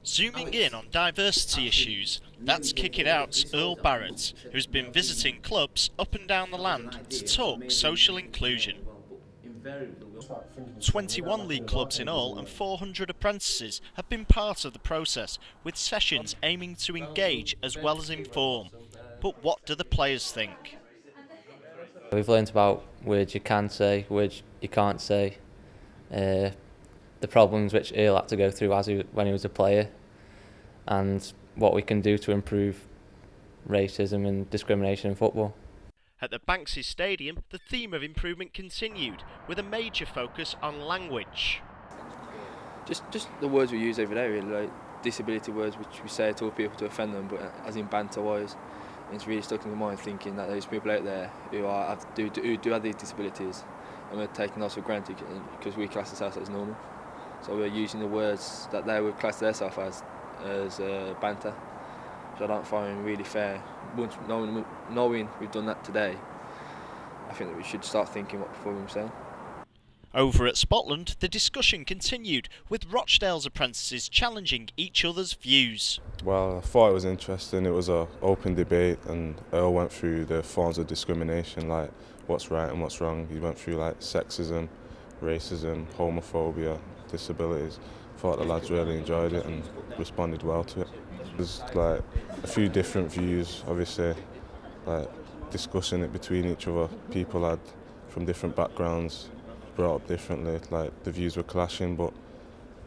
Zooming in on diversity issues, that's Kick It Out's Earl Barrett, who's been visiting clubs up and down the land to talk social inclusion. 21 league clubs in all and 400 apprentices have been part of the process, with sessions aiming to engage as well as inform. But what do the players think? We've learnt about words you can say, words you can't say, the problems which Earl had to go through when he was a player, and what we can do to improve racism and discrimination in football. At the Banks's Stadium, the theme of improvement continued, with a major focus on language. Just the words we use every day, really, like disability words which we say to all people to offend them, but as in banter-wise. It's really stuck in my mind thinking that there's people out there who do have these disabilities, and we're taking those for granted because we class ourselves as normal. So we're using the words that they would class themselves as banter, which I don't find really fair. Once knowing we've done that today, I think that we should start thinking before we say. Over at Spotland, the discussion continued, with Rochdale's apprentices challenging each other's views. Well, I thought it was interesting. It was an open debate, and Earl went through the forms of discrimination, like what's right and what's wrong. He went through like sexism, racism, homophobia, disabilities. I thought the lads really enjoyed it and responded well to it. There's like a few different views, obviously, like discussing it between each other. People had from different backgrounds, brought up differently, like the views were clashing, but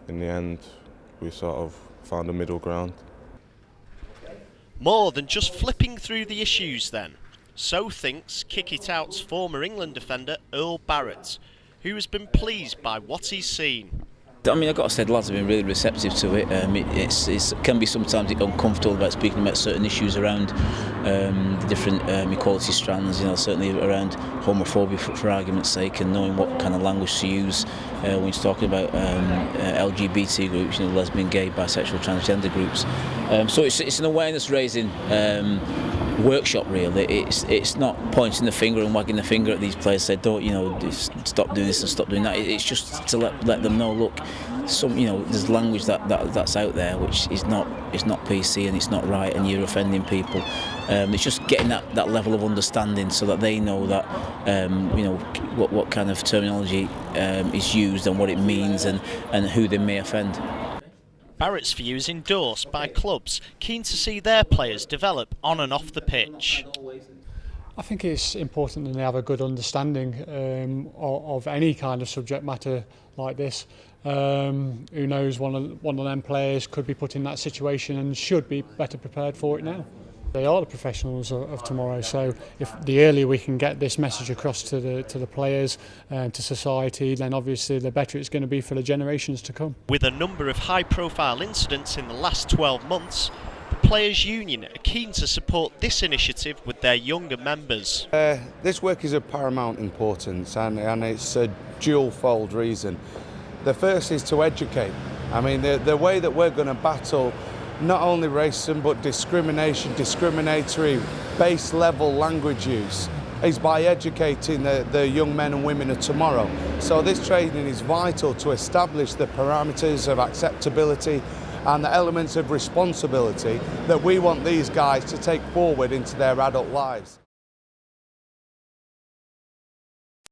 in the end we sort of found a middle ground. More than just flipping through the issues then. So thinks Kick It Out's former England defender Earl Barrett, who has been pleased by what he's seen. I mean, I've got to say, the lads have been really receptive to it. It can be sometimes uncomfortable about speaking about certain issues around the different equality strands, certainly around homophobia for argument's sake, and knowing what kind of language to use when you're talking about LGBT groups, lesbian, gay, bisexual, transgender groups. So it's an awareness raising workshop, really. It's not pointing the finger and wagging the finger at these players, say don't stop doing this and stop doing that. It's just to let them know, look, there's language that's out there which is not PC and it's not right, and you're offending people. It's just getting that level of understanding so that they know that what kind of terminology is used and what it means and who they may offend. Barrett's view is endorsed by clubs keen to see their players develop on and off the pitch. I think it's important that they have a good understanding of any kind of subject matter like this. Who knows, one of them players could be put in that situation and should be better prepared for it now. They are the professionals of tomorrow, so if the earlier we can get this message across to the players and to society, then obviously the better it's going to be for the generations to come. With a number of high-profile incidents in the last 12 months, the Players' Union are keen to support this initiative with their younger members. This work is of paramount importance, and it's a dual-fold reason. The first is to educate. I mean, the way that we're going to battle not only racism but discriminatory base level language use is by educating the young men and women of tomorrow. So this training is vital to establish the parameters of acceptability and the elements of responsibility that we want these guys to take forward into their adult lives.